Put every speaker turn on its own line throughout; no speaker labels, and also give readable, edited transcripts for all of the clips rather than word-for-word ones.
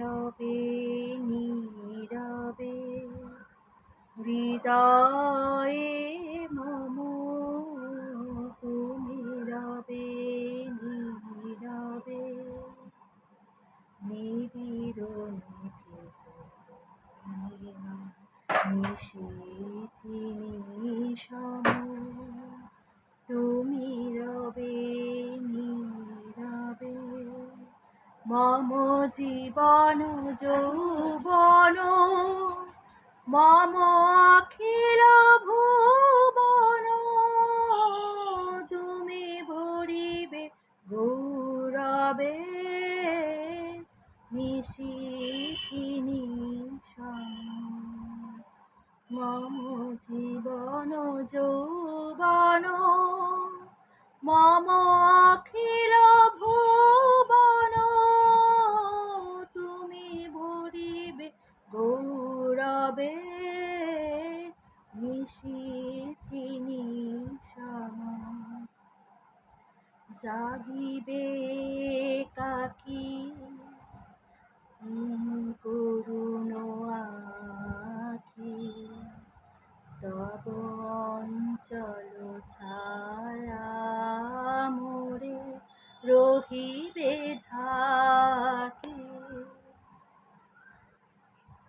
নীরবে নীরবে হৃদয়ে মম তুমি রবে নীরবে নিবিড় নিশীথি নিশম তুমি রবে নীরবে মম জীবন যৌবন মম অখিল ভুবন তুমি ভরিবে গৌরবে নিশীথি নিশম মম জীবন যৌবন মম অখিল ভুবন তুমি ভরিবে গৌরবে নিশীথি নিশম জাগিবে কাকি করুণ আখি তব অঞ্চল ছায়া মোরে রহিবে ঢাকি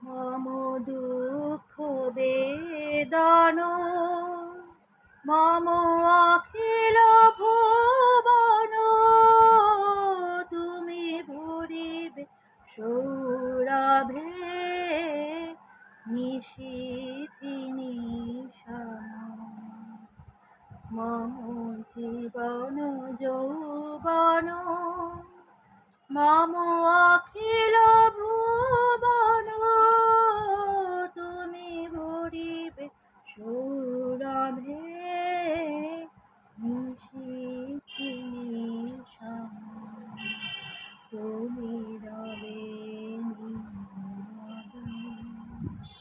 মম দুঃখ বেদন মম অখিল ভুবন তুমি ভরিবে সৌরভে নিশীথি নিশম মম জীবন যৌবন মম অখিল ভুবন তুমি ভরিবে সৌরভে নিশীথি নিশম তুমি